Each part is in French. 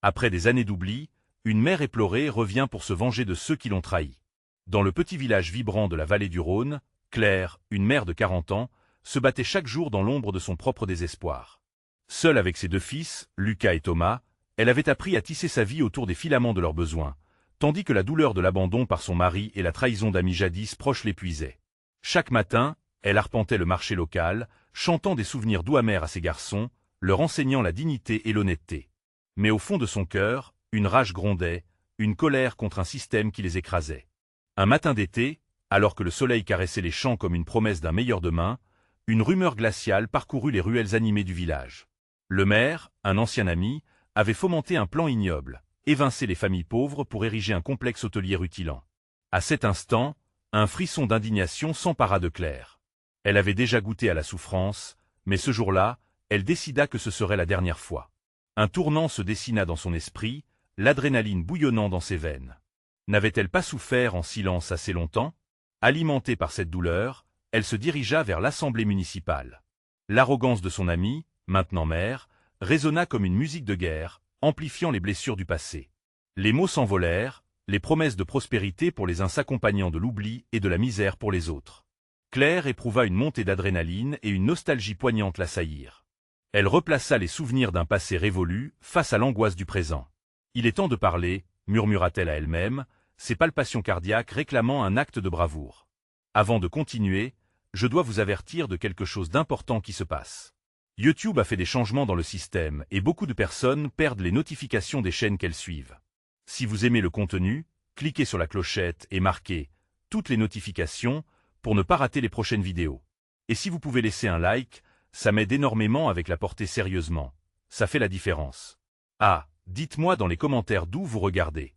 Après des années d'oubli, une mère éplorée revient pour se venger de ceux qui l'ont trahie. Dans le petit village vibrant de la vallée du Rhône, Claire, une mère de 40 ans, se battait chaque jour dans l'ombre de son propre désespoir. Seule avec ses deux fils, Lucas et Thomas, elle avait appris à tisser sa vie autour des filaments de leurs besoins, tandis que la douleur de l'abandon par son mari et la trahison d'amis jadis proches l'épuisaient. Chaque matin, elle arpentait le marché local, chantant des souvenirs doux amers à ses garçons, leur enseignant la dignité et l'honnêteté. Mais au fond de son cœur, une rage grondait, une colère contre un système qui les écrasait. Un matin d'été, alors que le soleil caressait les champs comme une promesse d'un meilleur demain, une rumeur glaciale parcourut les ruelles animées du village. Le maire, un ancien ami, avait fomenté un plan ignoble, évincer les familles pauvres pour ériger un complexe hôtelier rutilant. À cet instant, un frisson d'indignation s'empara de Claire. Elle avait déjà goûté à la souffrance, mais ce jour-là, elle décida que ce serait la dernière fois. Un tournant se dessina dans son esprit, l'adrénaline bouillonnant dans ses veines. N'avait-elle pas souffert en silence assez longtemps? Alimentée par cette douleur, elle se dirigea vers l'assemblée municipale. L'arrogance de son amie, maintenant mère, résonna comme une musique de guerre, amplifiant les blessures du passé. Les mots s'envolèrent, les promesses de prospérité pour les uns s'accompagnant de l'oubli et de la misère pour les autres. Claire éprouva une montée d'adrénaline et une nostalgie poignante l'assaillirent. Elle replaça les souvenirs d'un passé révolu face à l'angoisse du présent. « Il est temps de parler », murmura-t-elle à elle-même, ses palpations cardiaques réclamant un acte de bravoure. Avant de continuer, je dois vous avertir de quelque chose d'important qui se passe. YouTube a fait des changements dans le système et beaucoup de personnes perdent les notifications des chaînes qu'elles suivent. Si vous aimez le contenu, cliquez sur la clochette et marquez « Toutes les notifications » pour ne pas rater les prochaines vidéos. Et si vous pouvez laisser un like, ça m'aide énormément avec la portée sérieusement. Ça fait la différence. Ah, dites-moi dans les commentaires d'où vous regardez.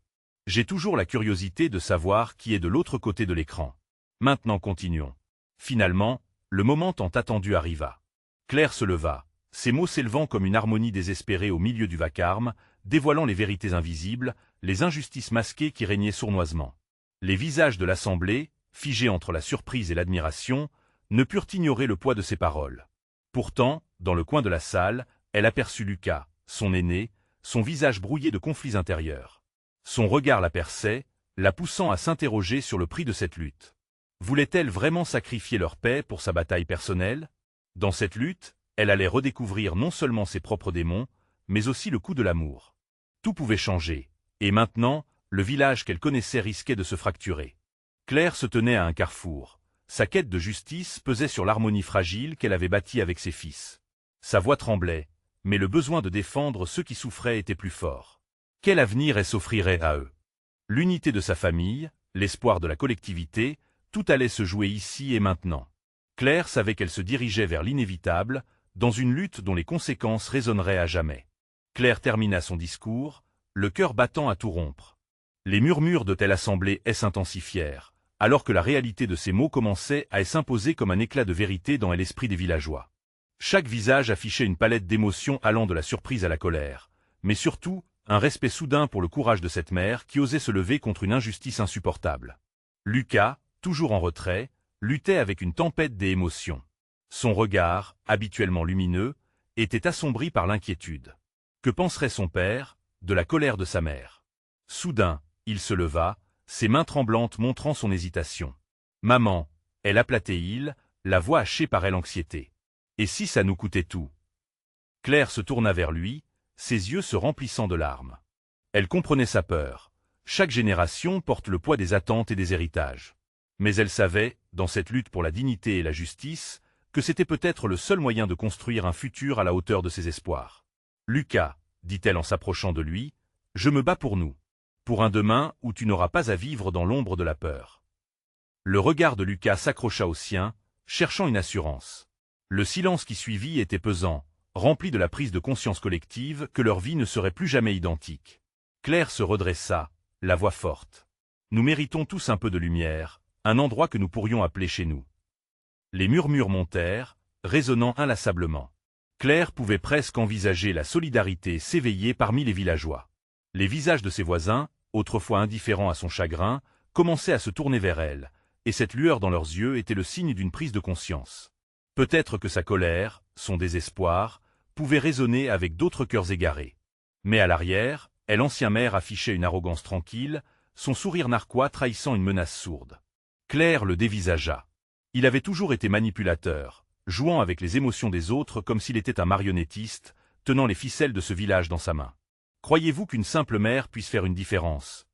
J'ai toujours la curiosité de savoir qui est de l'autre côté de l'écran. Maintenant continuons. Finalement, le moment tant attendu arriva. Claire se leva, ses mots s'élevant comme une harmonie désespérée au milieu du vacarme, dévoilant les vérités invisibles, les injustices masquées qui régnaient sournoisement. Les visages de l'assemblée, figés entre la surprise et l'admiration, ne purent ignorer le poids de ses paroles. Pourtant, dans le coin de la salle, elle aperçut Lucas, son aîné, son visage brouillé de conflits intérieurs. Son regard la perçait, la poussant à s'interroger sur le prix de cette lutte. Voulait-elle vraiment sacrifier leur paix pour sa bataille personnelle? Dans cette lutte, elle allait redécouvrir non seulement ses propres démons, mais aussi le coût de l'amour. Tout pouvait changer, et maintenant, le village qu'elle connaissait risquait de se fracturer. Claire se tenait à un carrefour. Sa quête de justice pesait sur l'harmonie fragile qu'elle avait bâtie avec ses fils. Sa voix tremblait, mais le besoin de défendre ceux qui souffraient était plus fort. Quel avenir elle s'offrirait à eux? L'unité de sa famille, l'espoir de la collectivité, tout allait se jouer ici et maintenant. Claire savait qu'elle se dirigeait vers l'inévitable, dans une lutte dont les conséquences résonneraient à jamais. Claire termina son discours, le cœur battant à tout rompre. Les murmures de telle assemblée s'intensifièrent, alors que la réalité de ces mots commençait à s'imposer comme un éclat de vérité dans l'esprit des villageois. Chaque visage affichait une palette d'émotions allant de la surprise à la colère, mais surtout, un respect soudain pour le courage de cette mère qui osait se lever contre une injustice insupportable. Lucas, toujours en retrait, luttait avec une tempête des émotions. Son regard, habituellement lumineux, était assombri par l'inquiétude. Que penserait son père de la colère de sa mère? Soudain, il se leva, ses mains tremblantes montrant son hésitation. « Maman !» elle aplatait-il, la voix hachée par l'anxiété. « Et si ça nous coûtait tout ?» Claire se tourna vers lui, ses yeux se remplissant de larmes. Elle comprenait sa peur. Chaque génération porte le poids des attentes et des héritages. Mais elle savait, dans cette lutte pour la dignité et la justice, que c'était peut-être le seul moyen de construire un futur à la hauteur de ses espoirs. « Lucas, dit-elle en s'approchant de lui, je me bats pour nous. Pour un demain où tu n'auras pas à vivre dans l'ombre de la peur. » Le regard de Lucas s'accrocha au sien, cherchant une assurance. Le silence qui suivit était pesant, rempli de la prise de conscience collective que leur vie ne serait plus jamais identique. Claire se redressa, la voix forte. « Nous méritons tous un peu de lumière, un endroit que nous pourrions appeler chez nous. » Les murmures montèrent, résonnant inlassablement. Claire pouvait presque envisager la solidarité s'éveiller parmi les villageois. Les visages de ses voisins, autrefois indifférents à son chagrin, commençaient à se tourner vers elle, et cette lueur dans leurs yeux était le signe d'une prise de conscience. Peut-être que sa colère, son désespoir, pouvaient résonner avec d'autres cœurs égarés. Mais à l'arrière, Et l'ancien maire affichait une arrogance tranquille, son sourire narquois trahissant une menace sourde. Claire le dévisagea. Il avait toujours été manipulateur, jouant avec les émotions des autres comme s'il était un marionnettiste, tenant les ficelles de ce village dans sa main. « Croyez-vous qu'une simple mère puisse faire une différence »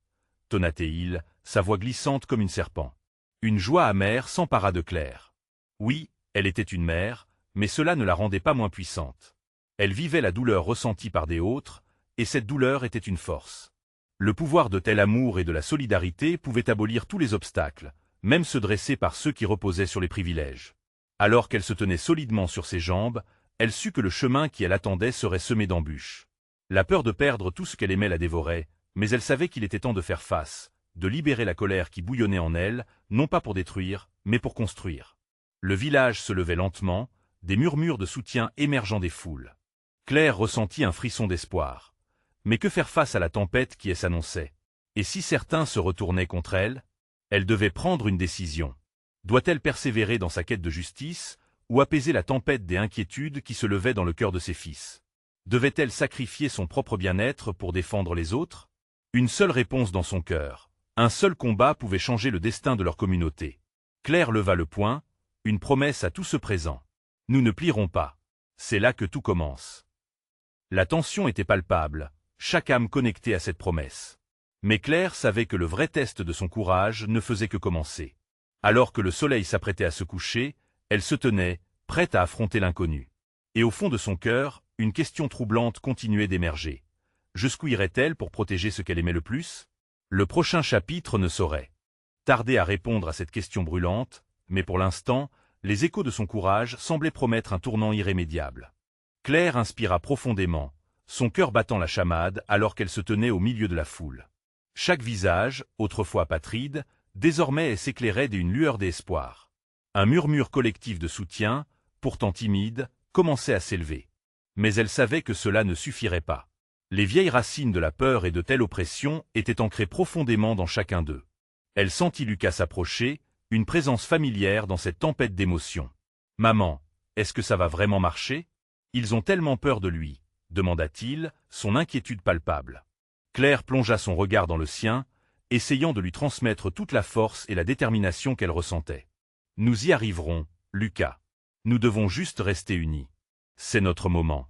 tonnatait-il, sa voix glissante comme une serpent. Une joie amère s'empara de Claire. Oui, elle était une mère, mais cela ne la rendait pas moins puissante. Elle vivait la douleur ressentie par des autres, et cette douleur était une force. Le pouvoir de tel amour et de la solidarité pouvait abolir tous les obstacles, même ceux dressés par ceux qui reposaient sur les privilèges. Alors qu'elle se tenait solidement sur ses jambes, elle sut que le chemin qui l'attendait serait semé d'embûches. La peur de perdre tout ce qu'elle aimait la dévorait, mais elle savait qu'il était temps de faire face, de libérer la colère qui bouillonnait en elle, non pas pour détruire, mais pour construire. Le village se levait lentement, des murmures de soutien émergeant des foules. Claire ressentit un frisson d'espoir. Mais que faire face à la tempête qui s'annonçait? Et si certains se retournaient contre elle? Elle devait prendre une décision. Doit-elle persévérer dans sa quête de justice, ou apaiser la tempête des inquiétudes qui se levaient dans le cœur de ses fils? Devait-elle sacrifier son propre bien-être pour défendre les autres? Une seule réponse dans son cœur. Un seul combat pouvait changer le destin de leur communauté. Claire leva le poing, une promesse à tout ce présent. Nous ne plierons pas. C'est là que tout commence. La tension était palpable, chaque âme connectée à cette promesse. Mais Claire savait que le vrai test de son courage ne faisait que commencer. Alors que le soleil s'apprêtait à se coucher, elle se tenait, prête à affronter l'inconnu. Et au fond de son cœur, une question troublante continuait d'émerger. Jusqu'où irait-elle pour protéger ce qu'elle aimait le plus? Le prochain chapitre ne saurait tarder à répondre à cette question brûlante, mais pour l'instant, les échos de son courage semblaient promettre un tournant irrémédiable. Claire inspira profondément, son cœur battant la chamade alors qu'elle se tenait au milieu de la foule. Chaque visage, autrefois apatride, désormais s'éclairait d'une lueur d'espoir. Un murmure collectif de soutien, pourtant timide, commençait à s'élever. Mais elle savait que cela ne suffirait pas. Les vieilles racines de la peur et de telle oppression étaient ancrées profondément dans chacun d'eux. Elle sentit Lucas s'approcher, une présence familière dans cette tempête d'émotions. « Maman, est-ce que ça va vraiment marcher? Ils ont tellement peur de lui, » demanda-t-il, son inquiétude palpable. Claire plongea son regard dans le sien, essayant de lui transmettre toute la force et la détermination qu'elle ressentait. « Nous y arriverons, Lucas. Nous devons juste rester unis. C'est notre moment. »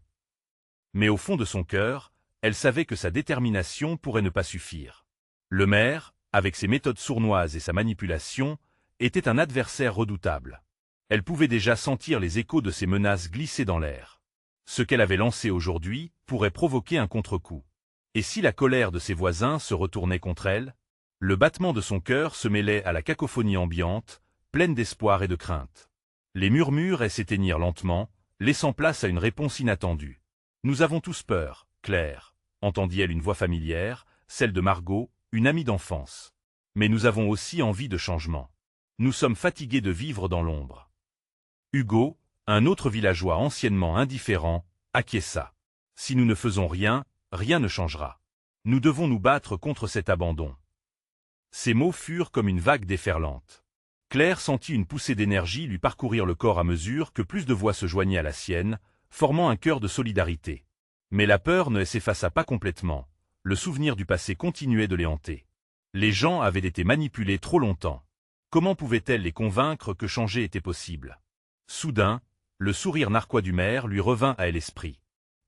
Mais au fond de son cœur, elle savait que sa détermination pourrait ne pas suffire. Le maire, avec ses méthodes sournoises et sa manipulation, était un adversaire redoutable. Elle pouvait déjà sentir les échos de ses menaces glisser dans l'air. Ce qu'elle avait lancé aujourd'hui pourrait provoquer un contre-coup. Et si la colère de ses voisins se retournait contre elle? Le battement de son cœur se mêlait à la cacophonie ambiante, pleine d'espoir et de crainte. Les murmures s'éteignirent lentement, laissant place à une réponse inattendue. « Nous avons tous peur, Claire », entendit-elle une voix familière, celle de Margot, une amie d'enfance. « Mais nous avons aussi envie de changement. Nous sommes fatigués de vivre dans l'ombre. » Hugo, un autre villageois anciennement indifférent, acquiesça. « Si nous ne faisons rien, rien ne changera. Nous devons nous battre contre cet abandon. » Ces mots furent comme une vague déferlante. Claire sentit une poussée d'énergie lui parcourir le corps à mesure que plus de voix se joignaient à la sienne, formant un cœur de solidarité. Mais la peur ne s'effaça pas complètement. Le souvenir du passé continuait de les hanter. Les gens avaient été manipulés trop longtemps. Comment pouvait-elle les convaincre que changer était possible? Soudain, le sourire narquois du maire lui revint à l'esprit.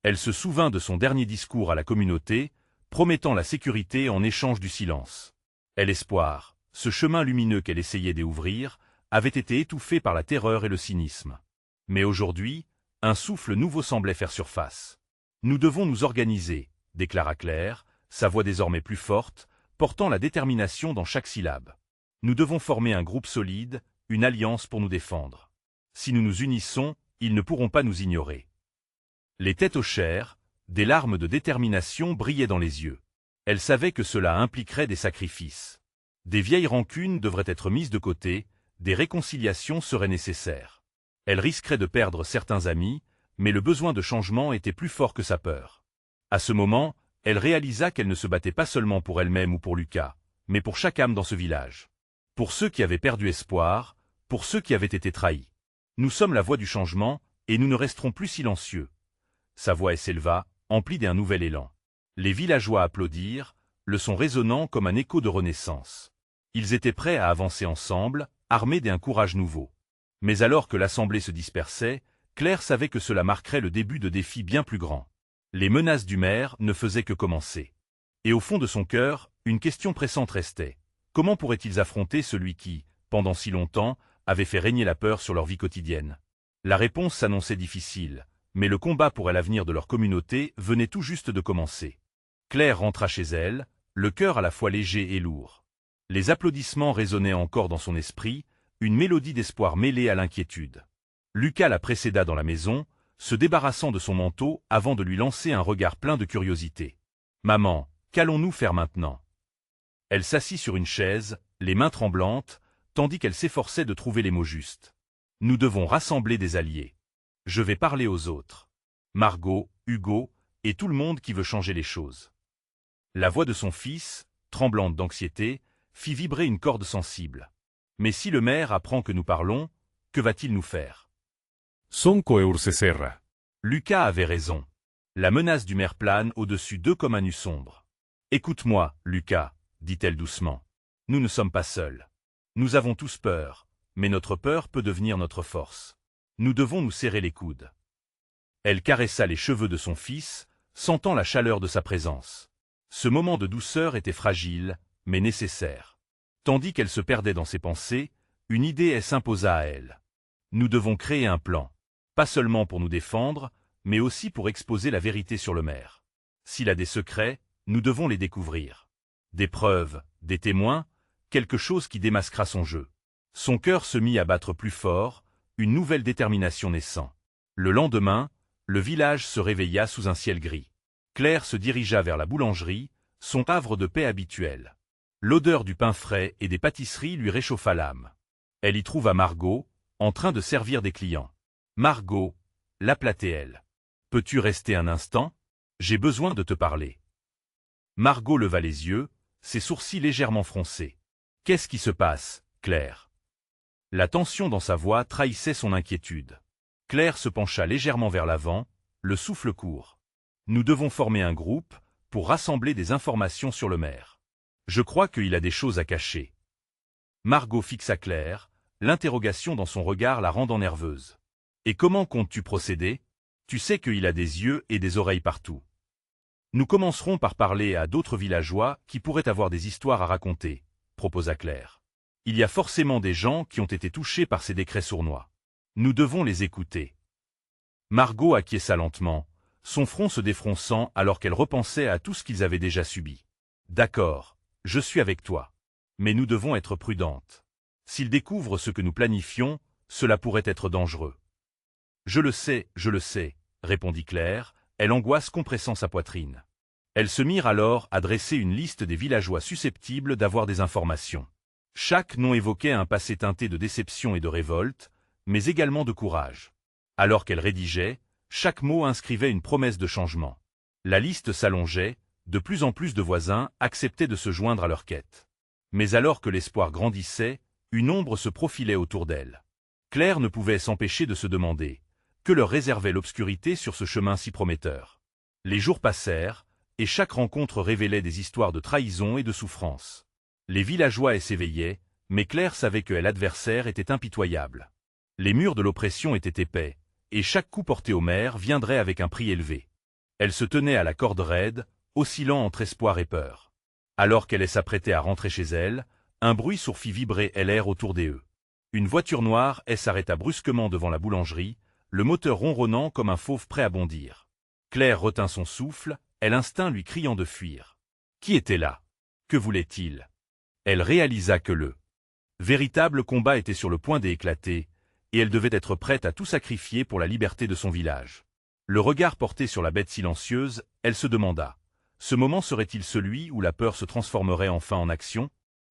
Elle se souvint de son dernier discours à la communauté, promettant la sécurité en échange du silence. Et l'espoir, ce chemin lumineux qu'elle essayait d'ouvrir, avait été étouffé par la terreur et le cynisme. Mais aujourd'hui, un souffle nouveau semblait faire surface. « Nous devons nous organiser », déclara Claire, sa voix désormais plus forte, portant la détermination dans chaque syllabe. « Nous devons former un groupe solide, une alliance pour nous défendre. Si nous nous unissons, ils ne pourront pas nous ignorer. » Les têtes hochèrent, des larmes de détermination brillaient dans les yeux. Elle savait que cela impliquerait des sacrifices. Des vieilles rancunes devraient être mises de côté, des réconciliations seraient nécessaires. Elle risquerait de perdre certains amis, mais le besoin de changement était plus fort que sa peur. À ce moment, elle réalisa qu'elle ne se battait pas seulement pour elle-même ou pour Lucas, mais pour chaque âme dans ce village. Pour ceux qui avaient perdu espoir, pour ceux qui avaient été trahis. Nous sommes la voix du changement, et nous ne resterons plus silencieux. Sa voix s'éleva, emplie d'un nouvel élan. Les villageois applaudirent, le son résonnant comme un écho de renaissance. Ils étaient prêts à avancer ensemble, armés d'un courage nouveau. Mais alors que l'assemblée se dispersait, Claire savait que cela marquerait le début de défis bien plus grands. Les menaces du maire ne faisaient que commencer. Et au fond de son cœur, une question pressante restait. Comment pourraient-ils affronter celui qui, pendant si longtemps, avait fait régner la peur sur leur vie quotidienne? La réponse s'annonçait difficile, mais le combat pour l'avenir de leur communauté venait tout juste de commencer. Claire rentra chez elle, le cœur à la fois léger et lourd. Les applaudissements résonnaient encore dans son esprit, une mélodie d'espoir mêlée à l'inquiétude. Lucas la précéda dans la maison, se débarrassant de son manteau avant de lui lancer un regard plein de curiosité. « Maman, qu'allons-nous faire maintenant ?» Elle s'assit sur une chaise, les mains tremblantes, tandis qu'elle s'efforçait de trouver les mots justes. « Nous devons rassembler des alliés. Je vais parler aux autres. Margot, Hugo, et tout le monde qui veut changer les choses. » La voix de son fils, tremblante d'anxiété, fit vibrer une corde sensible. « Mais si le maire apprend que nous parlons, que va-t-il nous faire ?» Sonko Eurseserra. Lucas avait raison. La menace du maire plane au-dessus d'eux comme un nu sombre. « Écoute-moi, Lucas, » dit-elle doucement. « Nous ne sommes pas seuls. Nous avons tous peur, mais notre peur peut devenir notre force. Nous devons nous serrer les coudes. » Elle caressa les cheveux de son fils, sentant la chaleur de sa présence. Ce moment de douceur était fragile, mais nécessaire. Tandis qu'elle se perdait dans ses pensées, une idée s'imposa à elle. Nous devons créer un plan, pas seulement pour nous défendre, mais aussi pour exposer la vérité sur le maire. S'il a des secrets, nous devons les découvrir. Des preuves, des témoins, quelque chose qui démasquera son jeu. Son cœur se mit à battre plus fort, une nouvelle détermination naissant. Le lendemain, le village se réveilla sous un ciel gris. Claire se dirigea vers la boulangerie, son havre de paix habituel. L'odeur du pain frais et des pâtisseries lui réchauffa l'âme. Elle y trouva Margot, en train de servir des clients. « Margot, » l'appelait-elle. « Peux-tu rester un instant? J'ai besoin de te parler. » Margot leva les yeux, ses sourcils légèrement froncés. « Qu'est-ce qui se passe, Claire ?» La tension dans sa voix trahissait son inquiétude. Claire se pencha légèrement vers l'avant, le souffle court. « Nous devons former un groupe pour rassembler des informations sur le maire. Je crois qu'il a des choses à cacher. » Margot fixa Claire, l'interrogation dans son regard la rendant nerveuse. « Et comment comptes-tu procéder? Tu sais qu'il a des yeux et des oreilles partout. » Nous commencerons par parler à d'autres villageois qui pourraient avoir des histoires à raconter, proposa Claire. Il y a forcément des gens qui ont été touchés par ces décrets sournois. Nous devons les écouter. Margot acquiesça lentement, son front se défronçant alors qu'elle repensait à tout ce qu'ils avaient déjà subi. D'accord, je suis avec toi. Mais nous devons être prudentes. S'ils découvrent ce que nous planifions, cela pourrait être dangereux. Je le sais, répondit Claire, elle angoisse compressant sa poitrine. Elles se mirent alors à dresser une liste des villageois susceptibles d'avoir des informations. Chaque nom évoquait un passé teinté de déception et de révolte, mais également de courage. Alors qu'elle rédigeait, chaque mot inscrivait une promesse de changement. La liste s'allongeait, de plus en plus de voisins acceptaient de se joindre à leur quête. Mais alors que l'espoir grandissait, une ombre se profilait autour d'elle. Claire ne pouvait s'empêcher de se demander que leur réservait l'obscurité sur ce chemin si prometteur. Les jours passèrent, et chaque rencontre révélait des histoires de trahison et de souffrance. Les villageois s'éveillaient, mais Claire savait que l'adversaire était impitoyable. Les murs de l'oppression étaient épais, et chaque coup porté au maire viendrait avec un prix élevé. Elle se tenait à la corde raide, oscillant entre espoir et peur. Alors qu'elle s'apprêtait à rentrer chez elle, un bruit sourd fit vibrer l'air autour d'eux. Une voiture noire s'arrêta brusquement devant la boulangerie, le moteur ronronnant comme un fauve prêt à bondir. Claire retint son souffle, l'instinct lui criant de fuir. Qui était là? Que voulait-il? Elle réalisa que le véritable combat était sur le point d'éclater, et elle devait être prête à tout sacrifier pour la liberté de son village. Le regard porté sur la bête silencieuse, elle se demanda. Ce moment serait-il celui où la peur se transformerait enfin en action?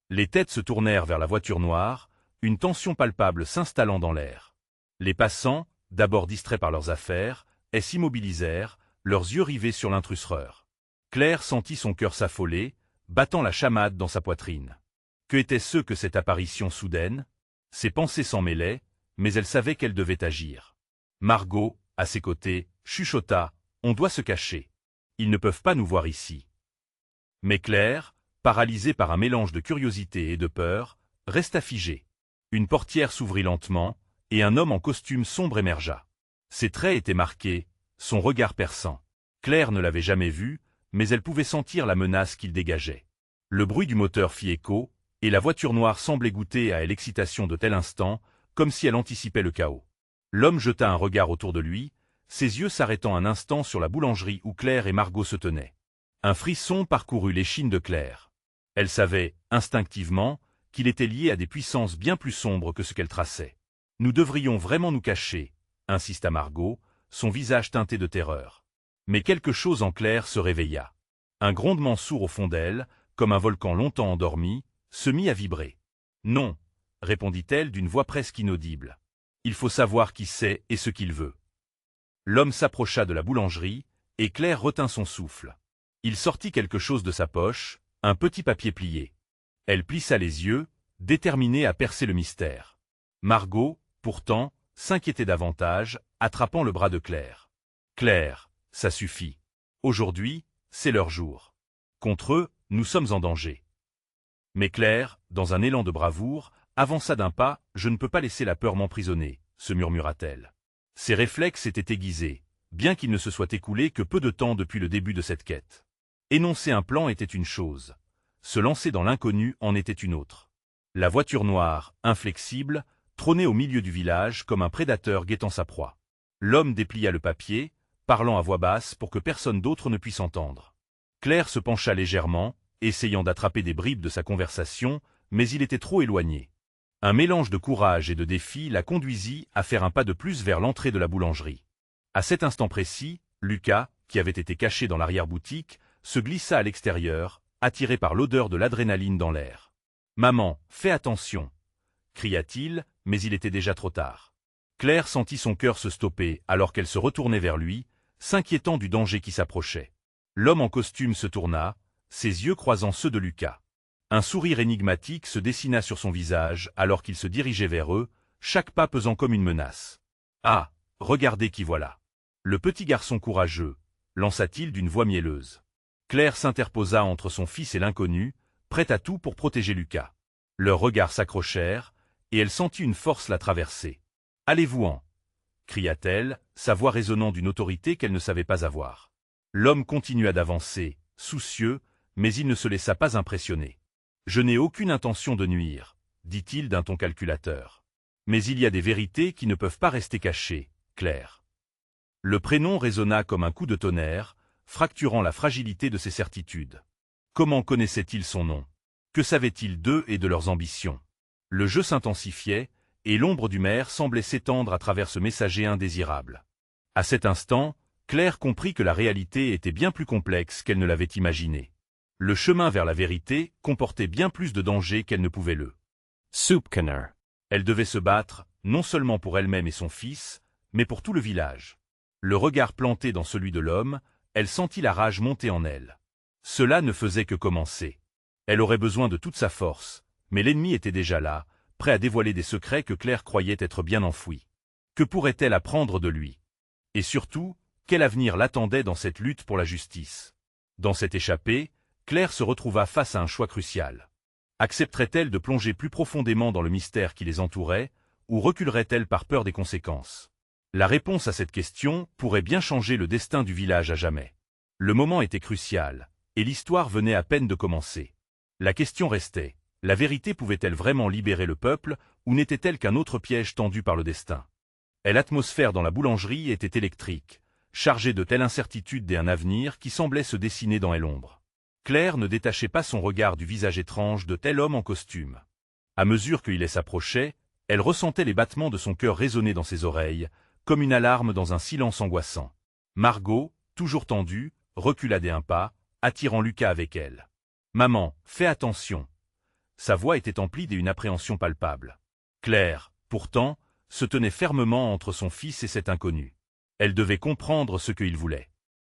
Les têtes se tournèrent vers la voiture noire, une tension palpable s'installant dans l'air. Les passants, d'abord distraits par leurs affaires, s'immobilisèrent, leurs yeux rivés sur l'intruseur. Claire sentit son cœur s'affoler, battant la chamade dans sa poitrine. Que était-ce que cette apparition soudaine? Ses pensées s'en mêlaient, mais elle savait qu'elle devait agir. Margot, à ses côtés, chuchota, « On doit se cacher. Ils ne peuvent pas nous voir ici. Mais Claire, paralysée par un mélange de curiosité et de peur, resta figée. Une portière s'ouvrit lentement, et un homme en costume sombre émergea. Ses traits étaient marqués, son regard perçant. Claire ne l'avait jamais vu, mais elle pouvait sentir la menace qu'il dégageait. Le bruit du moteur fit écho, et la voiture noire semblait goûter à l'excitation de tel instant, comme si elle anticipait le chaos. L'homme jeta un regard autour de lui, ses yeux s'arrêtant un instant sur la boulangerie où Claire et Margot se tenaient. Un frisson parcourut l'échine de Claire. Elle savait, instinctivement, qu'il était lié à des puissances bien plus sombres que ce qu'elle traçait. « Nous devrions vraiment nous cacher », insista Margot, son visage teinté de terreur. Mais quelque chose en Claire se réveilla. Un grondement sourd au fond d'elle, comme un volcan longtemps endormi, se mit à vibrer. « Non », répondit-elle d'une voix presque inaudible. « Il faut savoir qui c'est et ce qu'il veut. » L'homme s'approcha de la boulangerie, et Claire retint son souffle. Il sortit quelque chose de sa poche, un petit papier plié. Elle plissa les yeux, déterminée à percer le mystère. Margot, pourtant, s'inquiétait davantage, attrapant le bras de Claire. « Claire, ça suffit. Aujourd'hui, c'est leur jour. Contre eux, nous sommes en danger. » Mais Claire, dans un élan de bravoure, avança d'un pas. « Je ne peux pas laisser la peur m'emprisonner », se murmura-t-elle. Ses réflexes étaient aiguisés, bien qu'il ne se soit écoulé que peu de temps depuis le début de cette quête. Énoncer un plan était une chose, se lancer dans l'inconnu en était une autre. La voiture noire, inflexible, trônait au milieu du village comme un prédateur guettant sa proie. L'homme déplia le papier, parlant à voix basse pour que personne d'autre ne puisse entendre. Claire se pencha légèrement, essayant d'attraper des bribes de sa conversation, mais il était trop éloigné. Un mélange de courage et de défi la conduisit à faire un pas de plus vers l'entrée de la boulangerie. À cet instant précis, Lucas, qui avait été caché dans l'arrière-boutique, se glissa à l'extérieur, attiré par l'odeur de l'adrénaline dans l'air. « Maman, fais attention !» cria-t-il, mais il était déjà trop tard. Claire sentit son cœur se stopper alors qu'elle se retournait vers lui, s'inquiétant du danger qui s'approchait. L'homme en costume se tourna, ses yeux croisant ceux de Lucas. Un sourire énigmatique se dessina sur son visage alors qu'il se dirigeait vers eux, chaque pas pesant comme une menace. « Ah, regardez qui voilà !» Le petit garçon courageux, lança-t-il d'une voix mielleuse. Claire s'interposa entre son fils et l'inconnu, prête à tout pour protéger Lucas. Leurs regards s'accrochèrent, et elle sentit une force la traverser. « Allez-vous-en » cria-t-elle, sa voix résonnant d'une autorité qu'elle ne savait pas avoir. L'homme continua d'avancer, soucieux, mais il ne se laissa pas impressionner. « Je n'ai aucune intention de nuire », dit-il d'un ton calculateur. « Mais il y a des vérités qui ne peuvent pas rester cachées, Claire. » Le prénom résonna comme un coup de tonnerre, fracturant la fragilité de ses certitudes. Comment connaissait-il son nom? Que savait-il d'eux et de leurs ambitions? Le jeu s'intensifiait, et l'ombre du maire semblait s'étendre à travers ce messager indésirable. À cet instant, Claire comprit que la réalité était bien plus complexe qu'elle ne l'avait imaginé. Le chemin vers la vérité comportait bien plus de dangers qu'elle ne pouvait le soupçonner. Elle devait se battre, non seulement pour elle-même et son fils, mais pour tout le village. Le regard planté dans celui de l'homme, elle sentit la rage monter en elle. Cela ne faisait que commencer. Elle aurait besoin de toute sa force, mais l'ennemi était déjà là, prêt à dévoiler des secrets que Claire croyait être bien enfouis. Que pourrait-elle apprendre de lui? Et surtout, quel avenir l'attendait dans cette lutte pour la justice? Dans cette échappée, Claire se retrouva face à un choix crucial. Accepterait-elle de plonger plus profondément dans le mystère qui les entourait, ou reculerait-elle par peur des conséquences? La réponse à cette question pourrait bien changer le destin du village à jamais. Le moment était crucial, et l'histoire venait à peine de commencer. La question restait, la vérité pouvait-elle vraiment libérer le peuple, ou n'était-elle qu'un autre piège tendu par le destin? L'atmosphère dans la boulangerie était électrique, chargée de telle incertitude et un avenir qui semblait se dessiner dans l'ombre. Claire ne détachait pas son regard du visage étrange de tel homme en costume. À mesure qu'il s'approchait, elle ressentait les battements de son cœur résonner dans ses oreilles, comme une alarme dans un silence angoissant. Margot, toujours tendue, recula d'un pas, attirant Lucas avec elle. « Maman, fais attention !» Sa voix était emplie d'une appréhension palpable. Claire, pourtant, se tenait fermement entre son fils et cet inconnu. Elle devait comprendre ce qu'il voulait.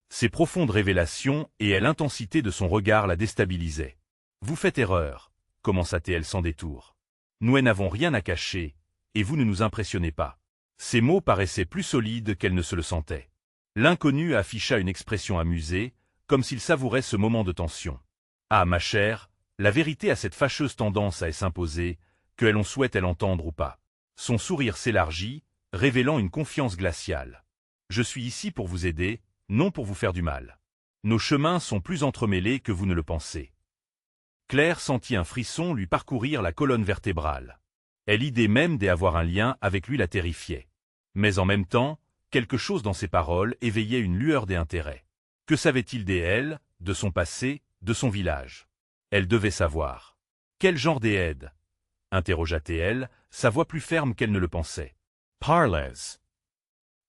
Ses profondes révélations et l'intensité de son regard la déstabilisaient. « Vous faites erreur », commença-t-elle sans détour. « Nous n'avons rien à cacher, et vous ne nous impressionnez pas. » Ces mots paraissaient plus solides qu'elle ne se le sentait. L'inconnu afficha une expression amusée, comme s'il savourait ce moment de tension. Ah, ma chère, la vérité a cette fâcheuse tendance à s'imposer, que l'on souhaite l'entendre ou pas. Son sourire s'élargit, révélant une confiance glaciale. Je suis ici pour vous aider, non pour vous faire du mal. Nos chemins sont plus entremêlés que vous ne le pensez. Claire sentit un frisson lui parcourir la colonne vertébrale. L'idée même d'avoir un lien avec lui la terrifiait. Mais en même temps, quelque chose dans ses paroles éveillait une lueur d'intérêt. Que savait-il d'elle, de son passé, de son village? Elle devait savoir. Quel genre d'aide? Interrogea-t-elle, sa voix plus ferme qu'elle ne le pensait. Parlez.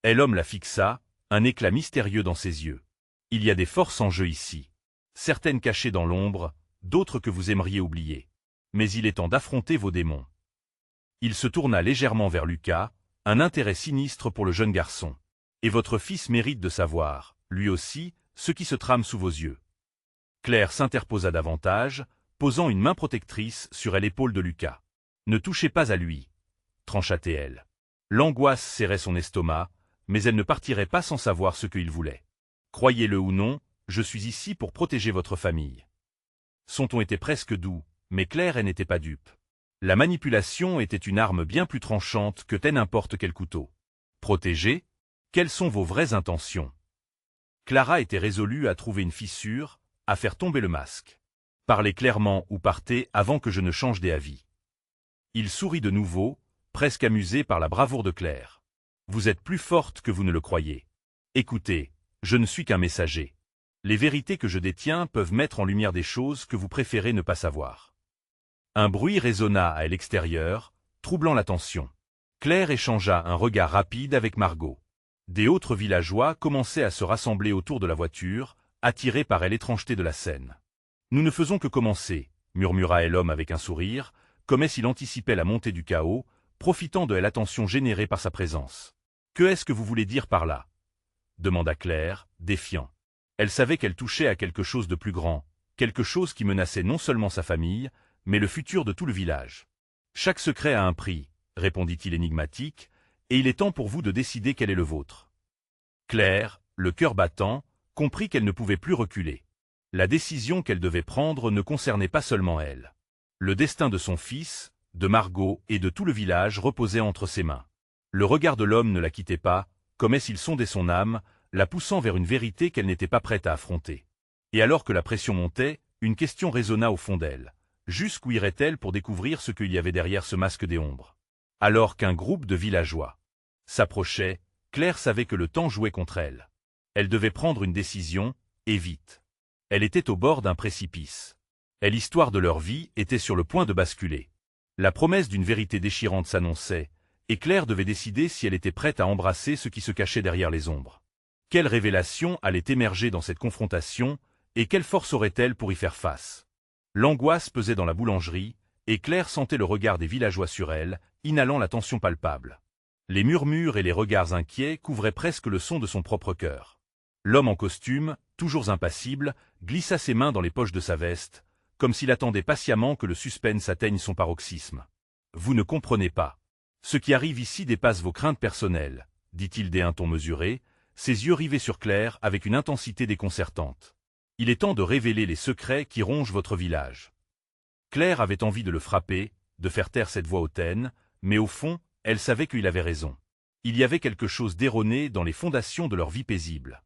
L'homme la fixa, un éclat mystérieux dans ses yeux. Il y a des forces en jeu ici. Certaines cachées dans l'ombre, d'autres que vous aimeriez oublier. Mais il est temps d'affronter vos démons. Il se tourna légèrement vers Lucas, un intérêt sinistre pour le jeune garçon. Et votre fils mérite de savoir, lui aussi, ce qui se trame sous vos yeux. Claire s'interposa davantage, posant une main protectrice sur l'épaule de Lucas. Ne touchez pas à lui, trancha-t-elle. L'angoisse serrait son estomac, mais elle ne partirait pas sans savoir ce qu'il voulait. Croyez-le ou non, je suis ici pour protéger votre famille. Son ton était presque doux, mais Claire n'était pas dupe. La manipulation était une arme bien plus tranchante que n'importe quel couteau. Protéger? Quelles sont vos vraies intentions? Clara était résolue à trouver une fissure, à faire tomber le masque. Parlez clairement ou partez avant que je ne change d'avis. Il sourit de nouveau, presque amusé par la bravoure de Claire. Vous êtes plus forte que vous ne le croyez. Écoutez, je ne suis qu'un messager. Les vérités que je détiens peuvent mettre en lumière des choses que vous préférez ne pas savoir. Un bruit résonna à l'extérieur, troublant l'attention. Claire échangea un regard rapide avec Margot. Des autres villageois commençaient à se rassembler autour de la voiture, attirés par l'étrangeté de la scène. « Nous ne faisons que commencer », murmura l'homme avec un sourire, comme s'il anticipait la montée du chaos, profitant de l'attention générée par sa présence. « Que est-ce que vous voulez dire par là » demanda Claire, défiant. Elle savait qu'elle touchait à quelque chose de plus grand, quelque chose qui menaçait non seulement sa famille, mais le futur de tout le village. « Chaque secret a un prix, » répondit-il énigmatique, « et il est temps pour vous de décider quel est le vôtre. » Claire, le cœur battant, comprit qu'elle ne pouvait plus reculer. La décision qu'elle devait prendre ne concernait pas seulement elle. Le destin de son fils, de Margot et de tout le village reposait entre ses mains. Le regard de l'homme ne la quittait pas, comme s'il sondait son âme, la poussant vers une vérité qu'elle n'était pas prête à affronter. Et alors que la pression montait, une question résonna au fond d'elle. Jusqu'où irait-elle pour découvrir ce qu'il y avait derrière ce masque des ombres? Alors qu'un groupe de villageois s'approchait, Claire savait que le temps jouait contre elle. Elle devait prendre une décision, et vite. Elle était au bord d'un précipice. Et l'histoire de leur vie était sur le point de basculer. La promesse d'une vérité déchirante s'annonçait, et Claire devait décider si elle était prête à embrasser ce qui se cachait derrière les ombres. Quelle révélation allait émerger dans cette confrontation, et quelle force aurait-elle pour y faire face? L'angoisse pesait dans la boulangerie, et Claire sentait le regard des villageois sur elle, inhalant la tension palpable. Les murmures et les regards inquiets couvraient presque le son de son propre cœur. L'homme en costume, toujours impassible, glissa ses mains dans les poches de sa veste, comme s'il attendait patiemment que le suspense atteigne son paroxysme. « Vous ne comprenez pas. Ce qui arrive ici dépasse vos craintes personnelles, » dit-il d'un ton mesuré, ses yeux rivés sur Claire avec une intensité déconcertante. « Il est temps de révéler les secrets qui rongent votre village. » Claire avait envie de le frapper, de faire taire cette voix hautaine, mais au fond, elle savait qu'il avait raison. Il y avait quelque chose d'erroné dans les fondations de leur vie paisible.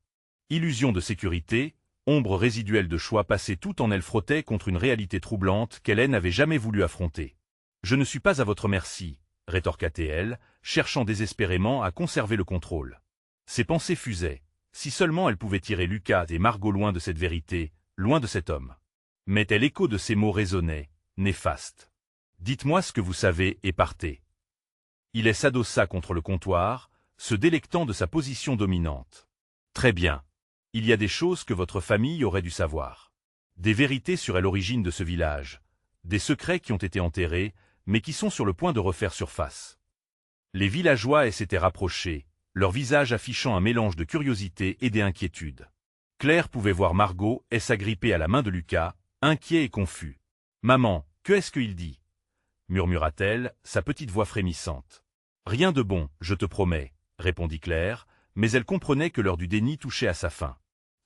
Illusion de sécurité, ombre résiduelle de choix passé, tout en elle frottait contre une réalité troublante qu'elle n'avait jamais voulu affronter. « Je ne suis pas à votre merci, » rétorqua-t-elle, cherchant désespérément à conserver le contrôle. Ses pensées fusaient. Si seulement elle pouvait tirer Lucas et Margot loin de cette vérité, loin de cet homme. Mais l'écho de ces mots résonnait, néfaste. « Dites-moi ce que vous savez et partez. » Il s'adossa contre le comptoir, se délectant de sa position dominante. « Très bien. Il y a des choses que votre famille aurait dû savoir. Des vérités sur l'origine de ce village, des secrets qui ont été enterrés, mais qui sont sur le point de refaire surface. » Les villageois s'étaient rapprochés, leur visage affichant un mélange de curiosité et d'inquiétude. Claire pouvait voir Margot s'agripper à la main de Lucas, inquiet et confus. « Maman, que est-ce qu'il dit ?» murmura-t-elle, sa petite voix frémissante. « Rien de bon, je te promets, » répondit Claire, mais elle comprenait que l'heure du déni touchait à sa fin.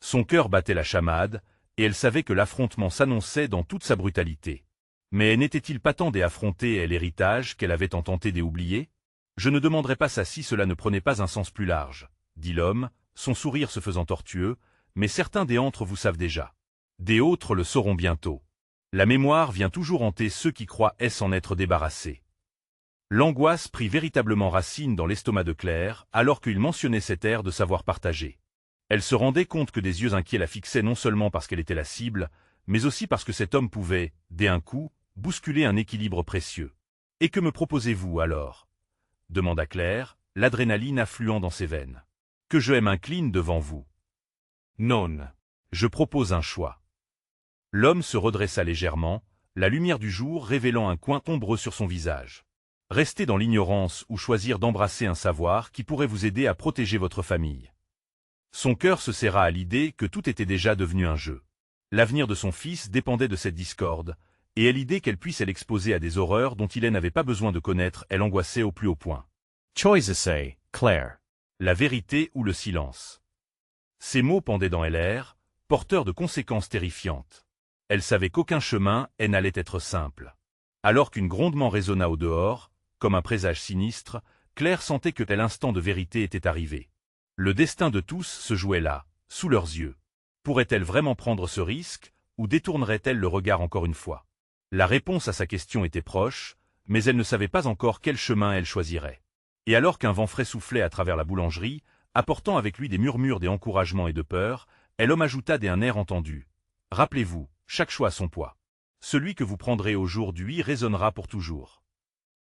Son cœur battait la chamade, et elle savait que l'affrontement s'annonçait dans toute sa brutalité. Mais n'était-il pas temps d'affronter l'héritage qu'elle avait tant tenté d'oublier? Je ne demanderais pas ça si cela ne prenait pas un sens plus large, dit l'homme, son sourire se faisant tortueux, mais certains des antres vous savent déjà. Des autres le sauront bientôt. La mémoire vient toujours hanter ceux qui croient s'en être débarrassés. L'angoisse prit véritablement racine dans l'estomac de Claire, alors qu'il mentionnait cet air de savoir partager. Elle se rendait compte que des yeux inquiets la fixaient non seulement parce qu'elle était la cible, mais aussi parce que cet homme pouvait, dès un coup, bousculer un équilibre précieux. « Et que me proposez-vous, alors » demanda Claire, l'adrénaline affluant dans ses veines. « Que je m'incline devant vous. »« Non. Je propose un choix. » L'homme se redressa légèrement, la lumière du jour révélant un coin ombreux sur son visage. « Rester dans l'ignorance ou choisir d'embrasser un savoir qui pourrait vous aider à protéger votre famille. » Son cœur se serra à l'idée que tout était déjà devenu un jeu. L'avenir de son fils dépendait de cette discorde, et à l'idée qu'elle puisse l'exposer à des horreurs dont il n'avait pas besoin de connaître, elle angoissait au plus haut point. Choice, Claire. La vérité ou le silence. Ces mots pendaient dans l'air, porteurs de conséquences terrifiantes. Elle savait qu'aucun chemin n'allait être simple. Alors qu'un grondement résonna au dehors, comme un présage sinistre, Claire sentait que tel instant de vérité était arrivé. Le destin de tous se jouait là, sous leurs yeux. Pourrait-elle vraiment prendre ce risque, ou détournerait-elle le regard encore une fois? La réponse à sa question était proche, mais elle ne savait pas encore quel chemin elle choisirait. Et alors qu'un vent frais soufflait à travers la boulangerie, apportant avec lui des murmures d'encouragement et de peur, l'homme ajouta d'un air entendu. « Rappelez-vous, chaque choix a son poids. Celui que vous prendrez aujourd'hui résonnera pour toujours. »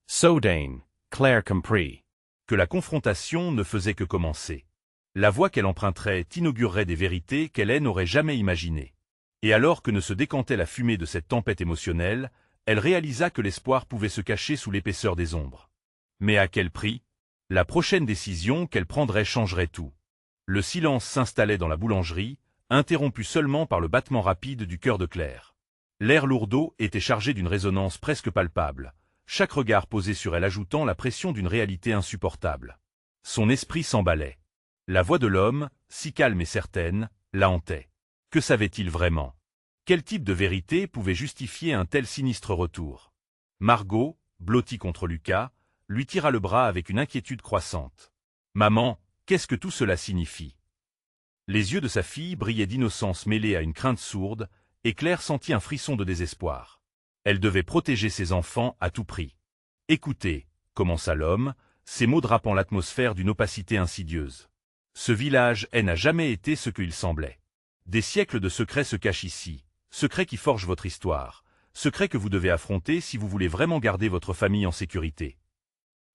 Soudain, Claire comprit que la confrontation ne faisait que commencer. La voie qu'elle emprunterait inaugurerait des vérités qu'elle n'aurait jamais imaginées. Et alors que ne se décantait la fumée de cette tempête émotionnelle, elle réalisa que l'espoir pouvait se cacher sous l'épaisseur des ombres. Mais à quel prix? La prochaine décision qu'elle prendrait changerait tout. Le silence s'installait dans la boulangerie, interrompu seulement par le battement rapide du cœur de Claire. L'air lourdeau était chargé d'une résonance presque palpable, chaque regard posé sur elle ajoutant la pression d'une réalité insupportable. Son esprit s'emballait. La voix de l'homme, si calme et certaine, la hantait. Que savait-il vraiment? Quel type de vérité pouvait justifier un tel sinistre retour? Margot, blottie contre Lucas, lui tira le bras avec une inquiétude croissante. « Maman, qu'est-ce que tout cela signifie ?» Les yeux de sa fille brillaient d'innocence mêlée à une crainte sourde, et Claire sentit un frisson de désespoir. Elle devait protéger ses enfants à tout prix. « Écoutez, » commença l'homme, ses mots drapant l'atmosphère d'une opacité insidieuse. « Ce village n'a jamais été ce qu'il semblait. Des siècles de secrets se cachent ici, secrets qui forgent votre histoire, secrets que vous devez affronter si vous voulez vraiment garder votre famille en sécurité. »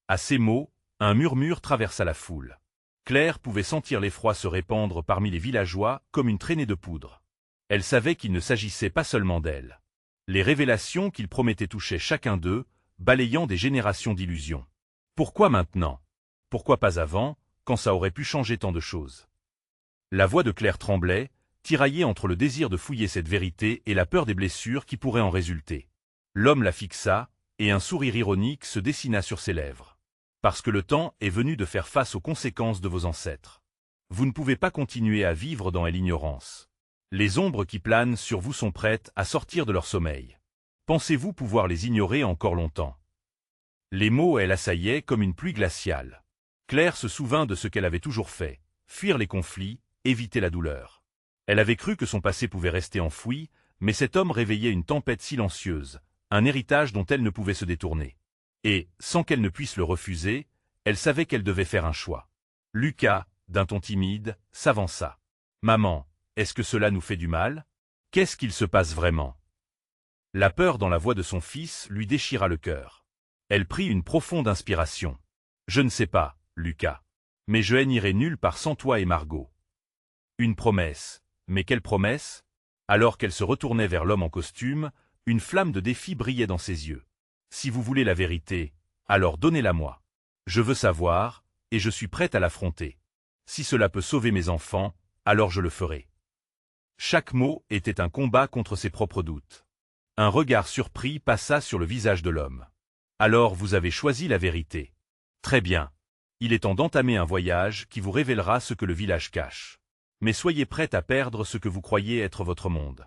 À ces mots, un murmure traversa la foule. Claire pouvait sentir l'effroi se répandre parmi les villageois comme une traînée de poudre. Elle savait qu'il ne s'agissait pas seulement d'elle. Les révélations qu'il promettait touchaient chacun d'eux, balayant des générations d'illusions. Pourquoi maintenant? Pourquoi pas avant, quand ça aurait pu changer tant de choses? La voix de Claire tremblait, tiraillée entre le désir de fouiller cette vérité et la peur des blessures qui pourraient en résulter. L'homme la fixa, et un sourire ironique se dessina sur ses lèvres. Parce que le temps est venu de faire face aux conséquences de vos ancêtres. Vous ne pouvez pas continuer à vivre dans l'ignorance. Les ombres qui planent sur vous sont prêtes à sortir de leur sommeil. Pensez-vous pouvoir les ignorer encore longtemps? Les mots l'assaillaient comme une pluie glaciale. Claire se souvint de ce qu'elle avait toujours fait, fuir les conflits, éviter la douleur. Elle avait cru que son passé pouvait rester enfoui, mais cet homme réveillait une tempête silencieuse, un héritage dont elle ne pouvait se détourner. Et, sans qu'elle ne puisse le refuser, elle savait qu'elle devait faire un choix. Lucas, d'un ton timide, s'avança. « Maman, est-ce que cela nous fait du mal? Qu'est-ce qu'il se passe vraiment ?» La peur dans la voix de son fils lui déchira le cœur. Elle prit une profonde inspiration. « Je ne sais pas, Lucas. Mais je n'irai nulle part sans toi et Margot. » Une promesse. Mais quelle promesse? Alors qu'elle se retournait vers l'homme en costume, une flamme de défi brillait dans ses yeux. « Si vous voulez la vérité, alors donnez-la-moi. Je veux savoir, et je suis prête à l'affronter. Si cela peut sauver mes enfants, alors je le ferai. » Chaque mot était un combat contre ses propres doutes. Un regard surpris passa sur le visage de l'homme. « Alors vous avez choisi la vérité. Très bien. Il est temps d'entamer un voyage qui vous révélera ce que le village cache. » mais soyez prête à perdre ce que vous croyez être votre monde.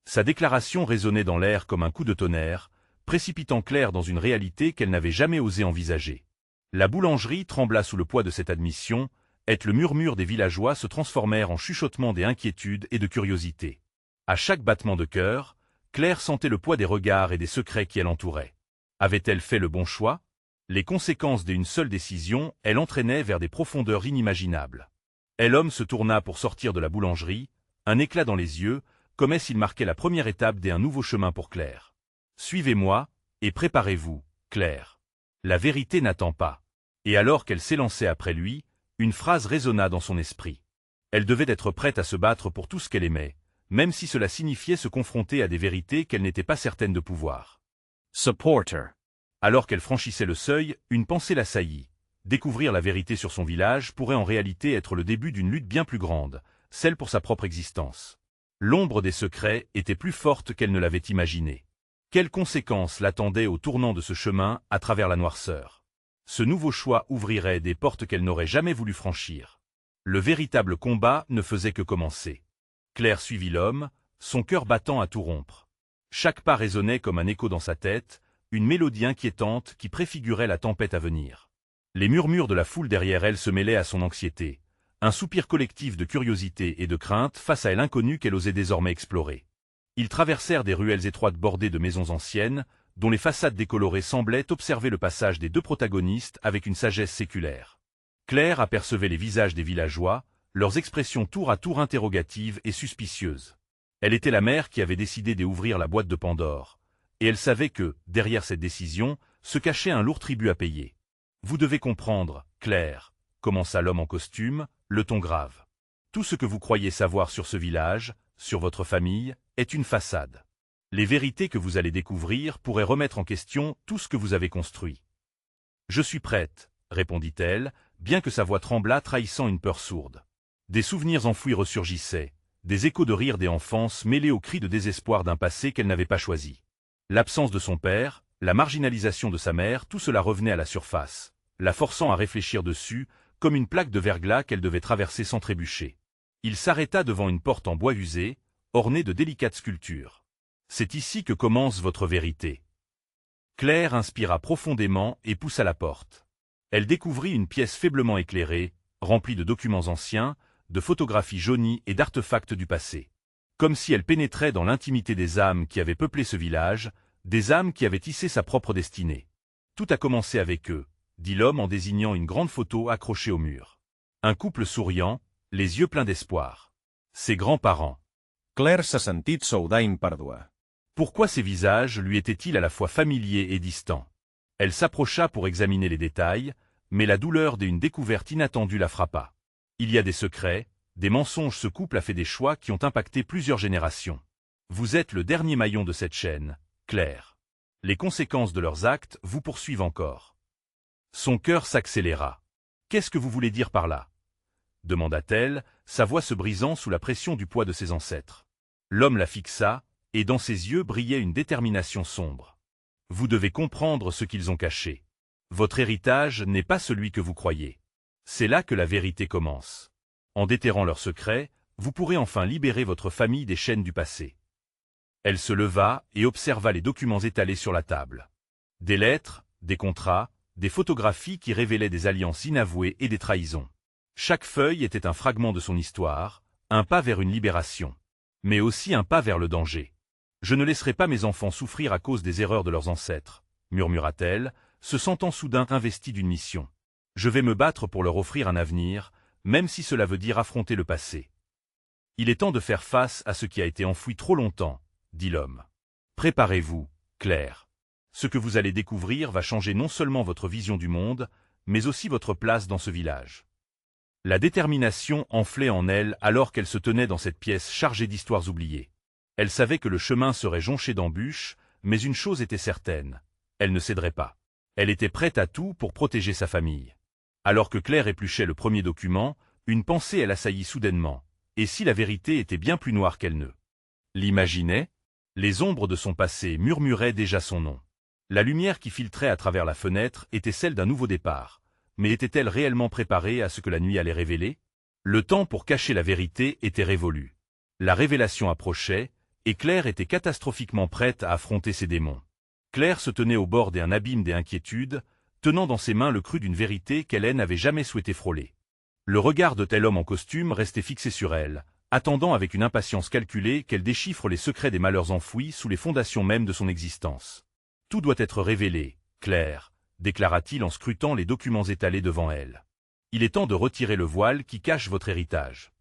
Sa déclaration résonnait dans l'air comme un coup de tonnerre, précipitant Claire dans une réalité qu'elle n'avait jamais osé envisager. La boulangerie trembla sous le poids de cette admission, et le murmure des villageois se transformèrent en chuchotement des inquiétudes et de curiosité. À chaque battement de cœur, Claire sentait le poids des regards et des secrets qui l'entouraient. Avait-elle fait le bon choix? Les conséquences d'une seule décision, elle entraînait vers des profondeurs inimaginables. Et l'homme se tourna pour sortir de la boulangerie, un éclat dans les yeux, comme s'il marquait la première étape d'un nouveau chemin pour Claire. « Suivez-moi, et préparez-vous, Claire. La vérité n'attend pas. » Et alors qu'elle s'élançait après lui, une phrase résonna dans son esprit. Elle devait être prête à se battre pour tout ce qu'elle aimait, même si cela signifiait se confronter à des vérités qu'elle n'était pas certaine de pouvoir. Supporter. Alors qu'elle franchissait le seuil, une pensée l'assaillit. Découvrir la vérité sur son village pourrait en réalité être le début d'une lutte bien plus grande, celle pour sa propre existence. L'ombre des secrets était plus forte qu'elle ne l'avait imaginé. Quelles conséquences l'attendaient au tournant de ce chemin à travers la noirceur? Ce nouveau choix ouvrirait des portes qu'elle n'aurait jamais voulu franchir. Le véritable combat ne faisait que commencer. Claire suivit l'homme, son cœur battant à tout rompre. Chaque pas résonnait comme un écho dans sa tête, une mélodie inquiétante qui préfigurait la tempête à venir. Les murmures de la foule derrière elle se mêlaient à son anxiété, un soupir collectif de curiosité et de crainte face à l'inconnu qu'elle osait désormais explorer. Ils traversèrent des ruelles étroites bordées de maisons anciennes, dont les façades décolorées semblaient observer le passage des deux protagonistes avec une sagesse séculaire. Claire apercevait les visages des villageois, leurs expressions tour à tour interrogatives et suspicieuses. Elle était la mère qui avait décidé d'ouvrir la boîte de Pandore, et elle savait que, derrière cette décision, se cachait un lourd tribut à payer. « Vous devez comprendre, Claire, » commença l'homme en costume, le ton grave. « Tout ce que vous croyez savoir sur ce village, sur votre famille, est une façade. Les vérités que vous allez découvrir pourraient remettre en question tout ce que vous avez construit. »« Je suis prête, » répondit-elle, bien que sa voix tremblât trahissant une peur sourde. Des souvenirs enfouis ressurgissaient, des échos de rire d'enfance mêlés aux cris de désespoir d'un passé qu'elle n'avait pas choisi. L'absence de son père, la marginalisation de sa mère, tout cela revenait à la surface, la forçant à réfléchir dessus, comme une plaque de verglas qu'elle devait traverser sans trébucher. Il s'arrêta devant une porte en bois usé, ornée de délicates sculptures. « C'est ici que commence votre vérité. » Claire inspira profondément et poussa la porte. Elle découvrit une pièce faiblement éclairée, remplie de documents anciens, de photographies jaunies et d'artefacts du passé. Comme si elle pénétrait dans l'intimité des âmes qui avaient peuplé ce village, des âmes qui avaient tissé sa propre destinée. « Tout a commencé avec eux, » dit l'homme en désignant une grande photo accrochée au mur. Un couple souriant, les yeux pleins d'espoir. Ses grands-parents. Claire se sentit soudain perdua. Pourquoi ces visages lui étaient-ils à la fois familiers et distants? Elle s'approcha pour examiner les détails, mais la douleur d'une découverte inattendue la frappa. Il y a des secrets, des mensonges. Ce couple a fait des choix qui ont impacté plusieurs générations. Vous êtes le dernier maillon de cette chaîne, Claire. Les conséquences de leurs actes vous poursuivent encore. Son cœur s'accéléra. Qu'est-ce que vous voulez dire par là? Demanda-t-elle, sa voix se brisant sous la pression du poids de ses ancêtres. L'homme la fixa, et dans ses yeux brillait une détermination sombre. Vous devez comprendre ce qu'ils ont caché. Votre héritage n'est pas celui que vous croyez. C'est là que la vérité commence. En déterrant leurs secrets, vous pourrez enfin libérer votre famille des chaînes du passé. Elle se leva et observa les documents étalés sur la table. Des lettres, des contrats, des photographies qui révélaient des alliances inavouées et des trahisons. Chaque feuille était un fragment de son histoire, un pas vers une libération, mais aussi un pas vers le danger. « Je ne laisserai pas mes enfants souffrir à cause des erreurs de leurs ancêtres, » murmura-t-elle, se sentant soudain investie d'une mission. « Je vais me battre pour leur offrir un avenir, même si cela veut dire affronter le passé. »« Il est temps de faire face à ce qui a été enfoui trop longtemps, » dit l'homme. « Préparez-vous, Claire. Ce que vous allez découvrir va changer non seulement votre vision du monde, mais aussi votre place dans ce village. » La détermination enflait en elle alors qu'elle se tenait dans cette pièce chargée d'histoires oubliées. Elle savait que le chemin serait jonché d'embûches, mais une chose était certaine, elle ne céderait pas. Elle était prête à tout pour protéger sa famille. Alors que Claire épluchait le premier document, une pensée l'assaillit soudainement. Et si la vérité était bien plus noire qu'elle ne l'imaginait? Les ombres de son passé murmuraient déjà son nom. La lumière qui filtrait à travers la fenêtre était celle d'un nouveau départ. Mais était-elle réellement préparée à ce que la nuit allait révéler? Le temps pour cacher la vérité était révolu. La révélation approchait, et Claire était catastrophiquement prête à affronter ses démons. Claire se tenait au bord d'un abîme des inquiétudes, tenant dans ses mains le cru d'une vérité qu'elle n'avait jamais souhaité frôler. Le regard de tel homme en costume restait fixé sur elle, attendant avec une impatience calculée qu'elle déchiffre les secrets des malheurs enfouis sous les fondations mêmes de son existence. « Tout doit être révélé, Claire », déclara-t-il en scrutant les documents étalés devant elle. « Il est temps de retirer le voile qui cache votre héritage. »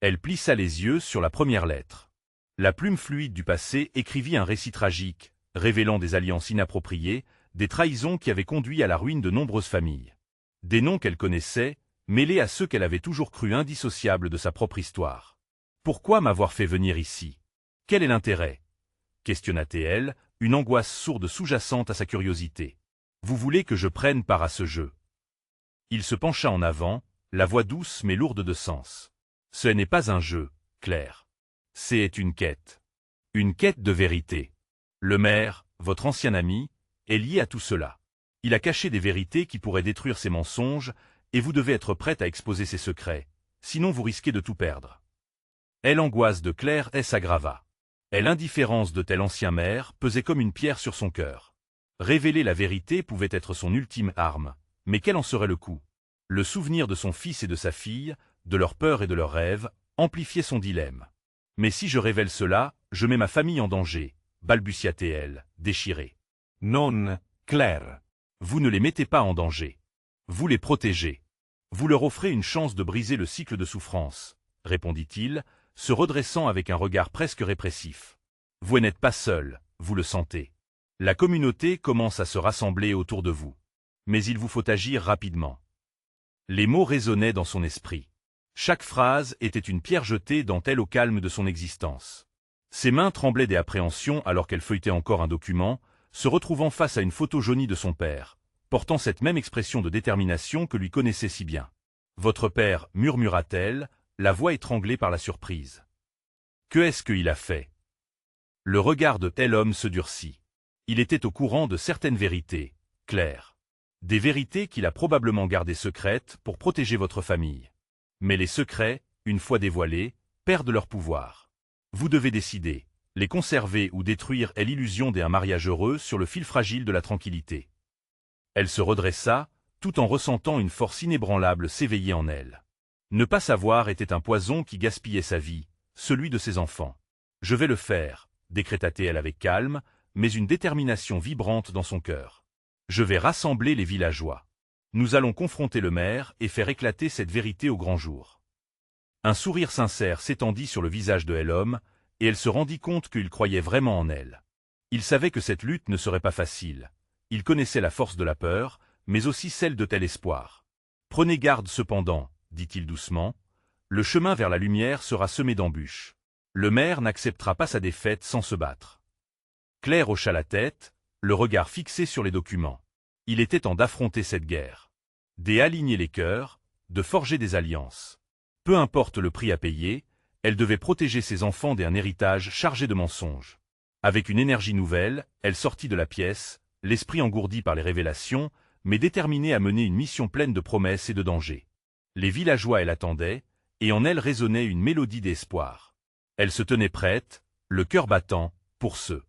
Elle plissa les yeux sur la première lettre. La plume fluide du passé écrivit un récit tragique, révélant des alliances inappropriées, des trahisons qui avaient conduit à la ruine de nombreuses familles. Des noms qu'elle connaissait, mêlés à ceux qu'elle avait toujours crus indissociables de sa propre histoire. « Pourquoi m'avoir fait venir ici? Quel est l'intérêt » questionna-t-elle, une angoisse sourde sous-jacente à sa curiosité. « Vous voulez que je prenne part à ce jeu ?» Il se pencha en avant, la voix douce mais lourde de sens. « Ce n'est pas un jeu, Claire. C'est une quête. Une quête de vérité. Le maire, votre ancien ami, est lié à tout cela. Il a caché des vérités qui pourraient détruire ses mensonges, et vous devez être prête à exposer ses secrets, sinon vous risquez de tout perdre. » L'angoisse de Claire s'aggrava. L'indifférence de tel ancien maire pesait comme une pierre sur son cœur. Révéler la vérité pouvait être son ultime arme, mais quel en serait le coût? Le souvenir de son fils et de sa fille, de leurs peurs et de leurs rêves, amplifiait son dilemme. « Mais si je révèle cela, je mets ma famille en danger, » balbutia-t-elle, déchirée. « Non, Claire. Vous ne les mettez pas en danger. Vous les protégez. Vous leur offrez une chance de briser le cycle de souffrance, » répondit-il, se redressant avec un regard presque répressif. « Vous n'êtes pas seul, vous le sentez. La communauté commence à se rassembler autour de vous. Mais il vous faut agir rapidement. » Les mots résonnaient dans son esprit. Chaque phrase était une pierre jetée au calme de son existence. Ses mains tremblaient d'appréhension alors qu'elle feuilletait encore un document, se retrouvant face à une photo jaunie de son père, portant cette même expression de détermination que lui connaissait si bien. « Votre père, » murmura-t-elle, la voix étranglée par la surprise. « Que est-ce qu'il a fait ?» Le regard de tel homme se durcit. Il était au courant de certaines vérités, Claire. Des vérités qu'il a probablement gardées secrètes pour protéger votre famille. Mais les secrets, une fois dévoilés, perdent leur pouvoir. Vous devez décider, les conserver ou détruire l'illusion d'un mariage heureux sur le fil fragile de la tranquillité. Elle se redressa, tout en ressentant une force inébranlable s'éveiller en elle. Ne pas savoir était un poison qui gaspillait sa vie, celui de ses enfants. « Je vais le faire », décréta-t-elle avec calme, mais une détermination vibrante dans son cœur. « Je vais rassembler les villageois. Nous allons confronter le maire et faire éclater cette vérité au grand jour. » Un sourire sincère s'étendit sur le visage de l'homme, et elle se rendit compte qu'il croyait vraiment en elle. Il savait que cette lutte ne serait pas facile. Il connaissait la force de la peur, mais aussi celle de tel espoir. « Prenez garde cependant, » dit-il doucement, « le chemin vers la lumière sera semé d'embûches. Le maire n'acceptera pas sa défaite sans se battre. » Claire hocha la tête, le regard fixé sur les documents. Il était temps d'affronter cette guerre. D'aligner les cœurs, de forger des alliances. Peu importe le prix à payer, elle devait protéger ses enfants d'un héritage chargé de mensonges. Avec une énergie nouvelle, elle sortit de la pièce, l'esprit engourdi par les révélations, mais déterminée à mener une mission pleine de promesses et de dangers. Les villageois l'attendaient, et en elle résonnait une mélodie d'espoir. Elle se tenait prête, le cœur battant, pour ceux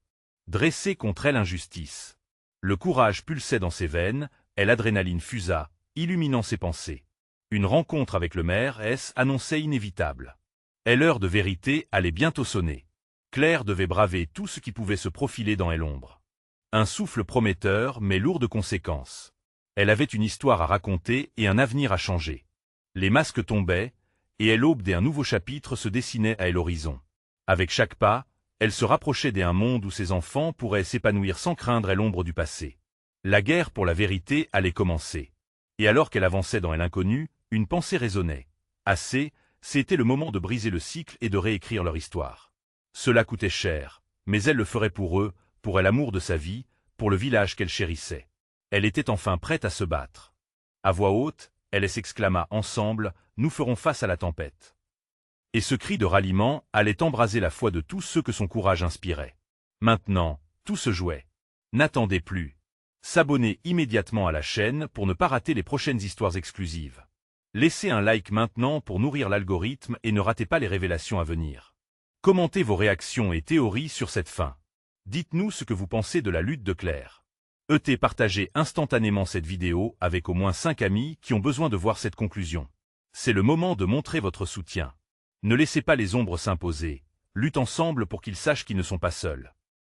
dressés contre elle injustice. Le courage pulsait dans ses veines, l'adrénaline fusa, illuminant ses pensées. Une rencontre avec le maire annonçait inévitable. L'heure de vérité allait bientôt sonner. Claire devait braver tout ce qui pouvait se profiler dans l'ombre. Un souffle prometteur mais lourd de conséquences. Elle avait une histoire à raconter et un avenir à changer. Les masques tombaient, et l'aube d'un nouveau chapitre se dessinait à l'horizon. Avec chaque pas, elle se rapprochait d'un monde où ses enfants pourraient s'épanouir sans craindre l'ombre du passé. La guerre pour la vérité allait commencer. Et alors qu'elle avançait dans l'inconnu, une pensée résonnait. Assez, c'était le moment de briser le cycle et de réécrire leur histoire. Cela coûtait cher, mais elle le ferait pour eux, pour l'amour de sa vie, pour le village qu'elle chérissait. Elle était enfin prête à se battre. À voix haute, elle s'exclama ensemble, « Nous ferons face à la tempête. » Et ce cri de ralliement allait embraser la foi de tous ceux que son courage inspirait. Maintenant, tout se jouait. N'attendez plus. S'abonner immédiatement à la chaîne pour ne pas rater les prochaines histoires exclusives. Laissez un like maintenant pour nourrir l'algorithme et ne ratez pas les révélations à venir. Commentez vos réactions et théories sur cette fin. Dites-nous ce que vous pensez de la lutte de Claire. Partagez instantanément cette vidéo avec au moins 5 amis qui ont besoin de voir cette conclusion. C'est le moment de montrer votre soutien. Ne laissez pas les ombres s'imposer. Lutte ensemble pour qu'ils sachent qu'ils ne sont pas seuls.